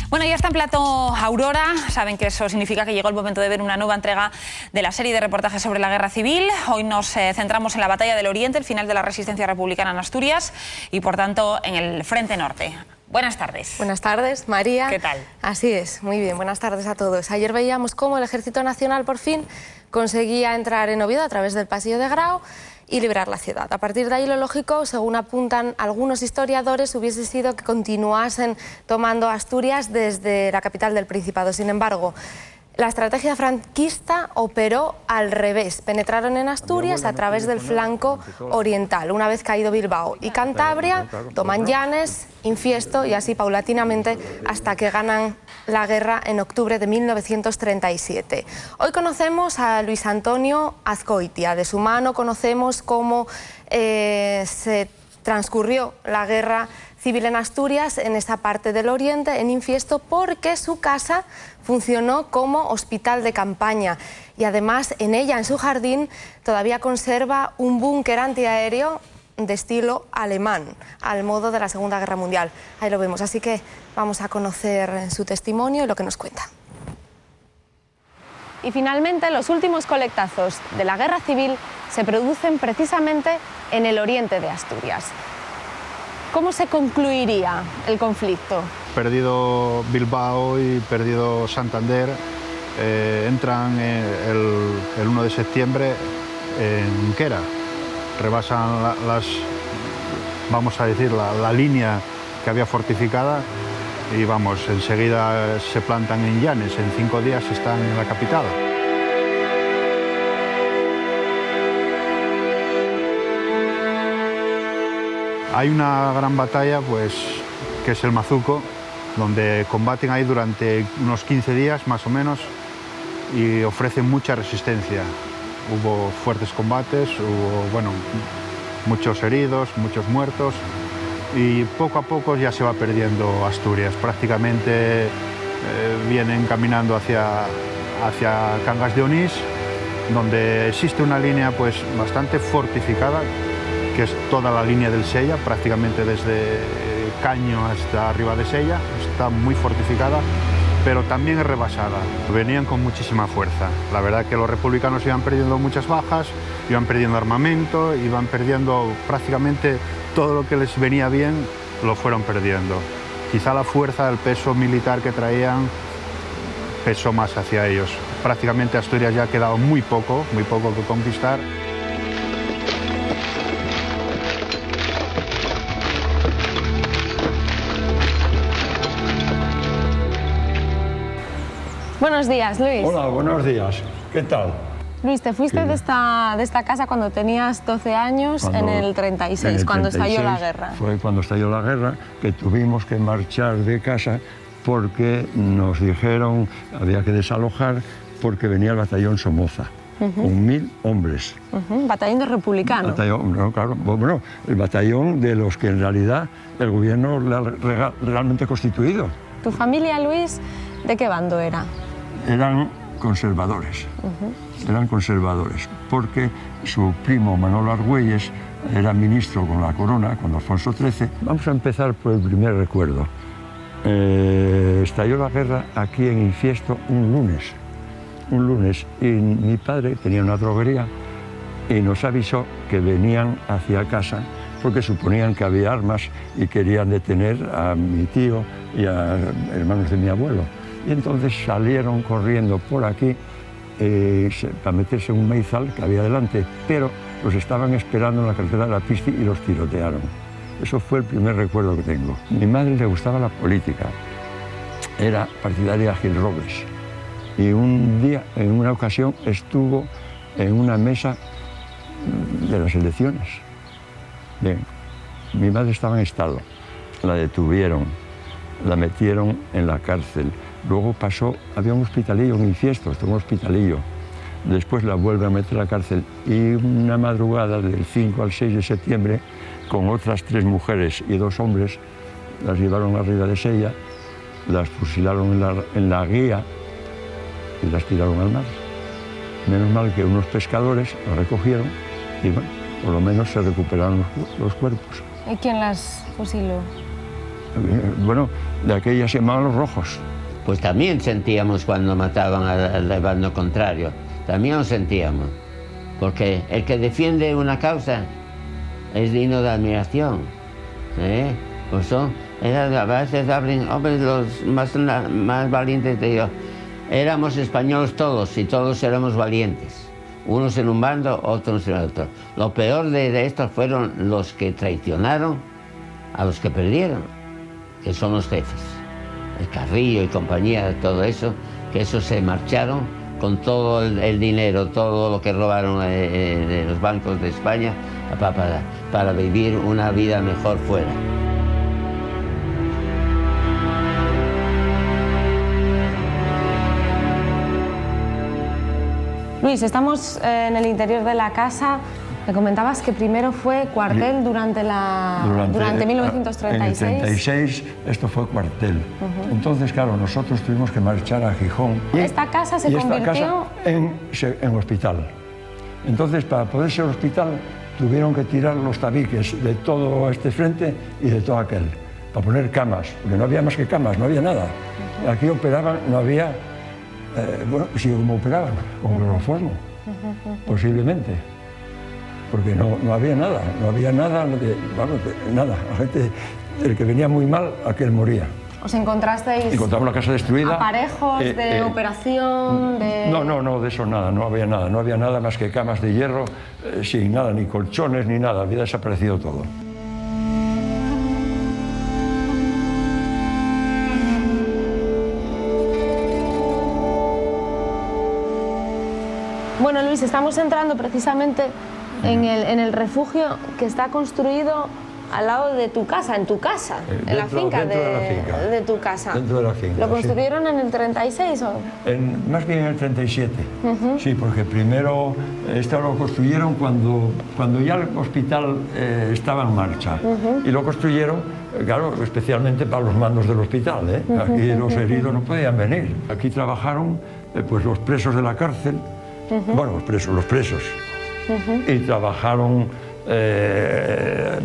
Bueno, ya está en plato Aurora. Saben que eso significa que llegó el momento de ver una nueva entrega de la serie de reportajes sobre la guerra civil. Hoy nos centramos en la batalla del Oriente, el final de la resistencia republicana en Asturias y, por tanto, en el Frente Norte. Buenas tardes. Buenas tardes, María. ¿Qué tal? Así es, muy bien. Buenas tardes a todos. Ayer veíamos cómo el Ejército Nacional por fin conseguía entrar en Oviedo a través del Pasillo de Grao y liberar la ciudad. A partir de ahí, lo lógico, según apuntan algunos historiadores, hubiese sido que continuasen tomando Asturias desde la capital del Principado. Sin embargo, la estrategia franquista operó al revés. Penetraron en Asturias a través del flanco oriental. Una vez caído Bilbao y Cantabria, toman Llanes, Infiesto y así paulatinamente hasta que ganan la guerra en octubre de 1937. Hoy conocemos a Luis Antonio Azcoitia. De su mano conocemos cómo se transcurrió la guerra civil en Asturias, en esa parte del Oriente, en Infiesto, porque su casa funcionó como hospital de campaña y además en ella, en su jardín, todavía conserva un búnker antiaéreo de estilo alemán, al modo de la Segunda Guerra Mundial. Ahí lo vemos, así que vamos a conocer su testimonio y lo que nos cuenta. Y finalmente, los últimos colectazos de la guerra civil se producen precisamente en el oriente de Asturias. ¿Cómo se concluiría el conflicto? Perdido Bilbao y perdido Santander, entran el 1 de septiembre en Quera. Rebasan vamos a decir, la línea que había fortificada y vamos, enseguida se plantan en Llanes. En 5 días están en la capital. Hay una gran batalla, pues, que es el Mazuco, donde combaten ahí durante unos 15 días, más o menos, y ofrecen mucha resistencia. Hubo fuertes combates, hubo, bueno, muchos heridos, muchos muertos, y poco a poco ya se va perdiendo Asturias. Prácticamente vienen caminando hacia Cangas de Onís, donde existe una línea, pues, bastante fortificada, que es toda la línea del Sella, prácticamente desde Caño hasta arriba de Sella. Está muy fortificada, pero también es rebasada. Venían con muchísima fuerza. La verdad que los republicanos iban perdiendo muchas bajas, iban perdiendo armamento, iban perdiendo prácticamente todo lo que les venía bien, lo fueron perdiendo. Quizá la fuerza, el peso militar que traían, pesó más hacia ellos. Prácticamente Asturias ya ha quedado muy poco que conquistar. Buenos días, Luis. Hola, buenos días. ¿Qué tal? Luis, te fuiste de esta casa cuando tenías 12 años, en el 36, cuando estalló la guerra. Fue cuando estalló la guerra que tuvimos que marchar de casa porque nos dijeron había que desalojar porque venía el batallón Somoza, con 1000 hombres. Batallón de republicano. No, claro, bueno, el batallón de los que en realidad el gobierno realmente constituido. ¿Tu familia, Luis, de qué bando era? Eran conservadores. Eran conservadores, porque su primo Manolo Argüelles era ministro con la corona, con Alfonso XIII. Vamos a empezar por el primer recuerdo. Estalló la guerra aquí en Infiesto un lunes, y mi padre tenía una droguería y nos avisó que venían hacia casa porque suponían que había armas y querían detener a mi tío y a hermanos de mi abuelo. Y entonces salieron corriendo por aquí para meterse en un maizal que había delante, pero los estaban esperando en la carretera de la Pisti y los tirotearon. Eso fue el primer recuerdo que tengo. A mi madre le gustaba la política, era partidaria de Gil Robles, y un día, en una ocasión, estuvo en una mesa de las elecciones. Bien, mi madre estaba en estado, la detuvieron, la metieron en la cárcel. Luego pasó, había un hospitalillo en Infiesto, un hospitalillo. Después la vuelve a meter a la cárcel y una madrugada del 5 al 6 de septiembre, con otras 3 mujeres y 2 hombres, las llevaron arriba de Sella, las fusilaron en la guía y las tiraron al mar. Menos mal que unos pescadores las recogieron y bueno, por lo menos se recuperaron los cuerpos. ¿Y quién las fusiló? Bueno, de aquellas se llamaban los rojos. Pues también sentíamos cuando mataban al bando contrario, también lo sentíamos, porque el que defiende una causa es digno de admiración, ¿eh? Pues a veces hablan, hombres los más valientes de ellos. Éramos españoles todos y todos éramos valientes, unos en un bando, otros en el otro. Lo peor de estos fueron los que traicionaron a los que perdieron, que son los jefes. El Carrillo y compañía, todo eso, que esos se marcharon con todo el dinero, todo lo que robaron de los bancos de España para vivir una vida mejor fuera. Luis, estamos en el interior de la casa. Me comentabas que primero fue cuartel durante 1936. En el 36 esto fue cuartel. Entonces, claro, nosotros tuvimos que marchar a Gijón. ¿Esta casa se convirtió en hospital? Entonces, para poder ser hospital, tuvieron que tirar los tabiques de todo este frente y de todo aquel, para poner camas, porque no había más que camas, no había nada. Aquí operaban, no había... bueno, sí, como operaban, con cloroformo, posiblemente. Porque no había nada, nada. La gente, el que venía muy mal, aquel moría. ¿Os encontrasteis? Encontramos la casa destruida. ¿Aparejos de operación? No, de eso nada, no había nada más que camas de hierro, sin nada, ni colchones, ni nada, había desaparecido todo. Bueno, Luis, estamos entrando precisamente en el refugio que está construido al lado de tu casa, en tu casa, en la finca de tu casa. Dentro de la finca. ¿Lo construyeron en el 36 o...? Más bien en el 37, sí, porque primero esto lo construyeron cuando ya el hospital estaba en marcha. Y lo construyeron, claro, especialmente para los mandos del hospital, ¿eh? Aquí los heridos no podían venir. Aquí trabajaron pues los presos de la cárcel, bueno, los presos. Y trabajaron,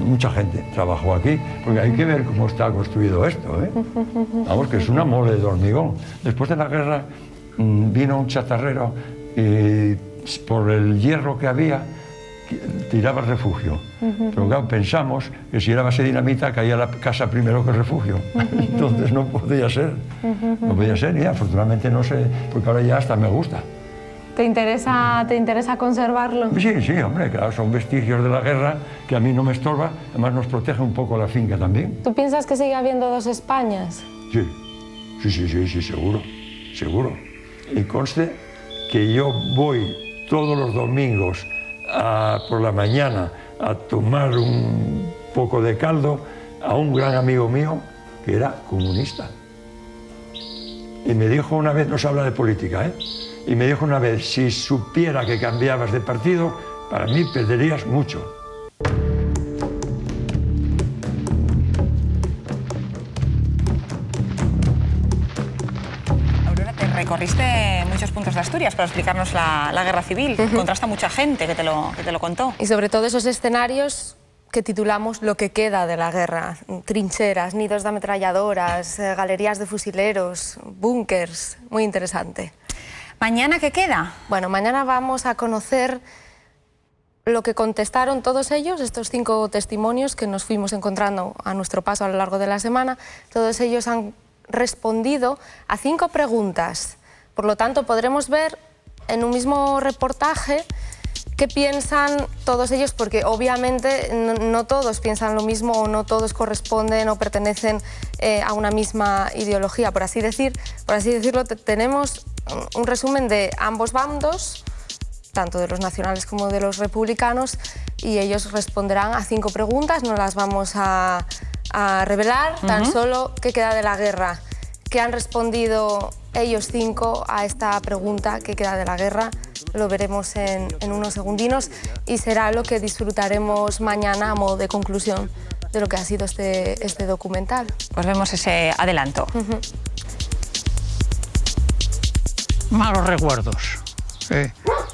mucha gente trabajó aquí, porque hay que ver cómo está construido esto, ¿eh? Vamos, que es una mole de hormigón. Después de la guerra vino un chatarrero y por el hierro que había tiraba el refugio. Pero claro, pensamos que si era base de dinamita caía la casa primero que el refugio. Entonces no podía ser. No podía ser y afortunadamente no sé, porque ahora ya hasta me gusta. ¿Te interesa conservarlo? Sí, hombre, claro, son vestigios de la guerra que a mí no me estorba, además nos protege un poco la finca también. ¿Tú piensas que sigue habiendo dos Españas? Sí, seguro. Y conste que yo voy todos los domingos por la mañana a tomar un poco de caldo a un gran amigo mío que era comunista. Y me dijo una vez, no se habla de política, ¿eh? Y me dijo una vez, si supiera que cambiabas de partido, para mí perderías mucho. Aurora, te recorriste muchos puntos de Asturias para explicarnos la guerra civil. Encontraste a mucha gente que te lo contó. Y sobre todo esos escenarios que titulamos Lo que queda de la guerra. Trincheras, nidos de ametralladoras, galerías de fusileros, búnkers. Muy interesante. ¿Mañana qué queda? Bueno, mañana vamos a conocer lo que contestaron todos ellos, estos 5 testimonios que nos fuimos encontrando a nuestro paso a lo largo de la semana. Todos ellos han respondido a 5 preguntas. Por lo tanto, podremos ver en un mismo reportaje qué piensan todos ellos, porque obviamente no todos piensan lo mismo o no todos corresponden o pertenecen a una misma ideología. Por así decirlo, tenemos un resumen de ambos bandos, tanto de los nacionales como de los republicanos, y ellos responderán a 5 preguntas. No las vamos a revelar, tan solo qué queda de la guerra. ¿Qué han respondido ellos 5 a esta pregunta, qué queda de la guerra? Lo veremos en unos segundinos y será lo que disfrutaremos mañana a modo de conclusión de lo que ha sido este documental. Pues vemos ese adelanto. Malos recuerdos,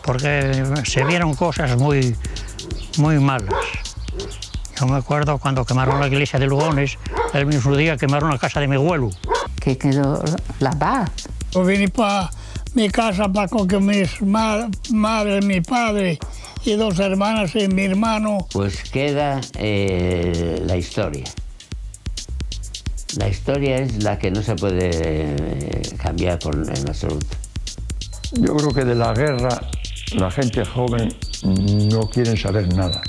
porque se vieron cosas muy malas. Yo me acuerdo cuando quemaron la iglesia de Lugones, el mismo día quemaron la casa de mi abuelo. Que quedó la paz. Yo vine para mi casa con mis madre, mi padre y 2 hermanas y mi hermano. Pues queda la historia. La historia es la que no se puede cambiar en absoluto. Yo creo que de la guerra la gente joven no quiere saber nada.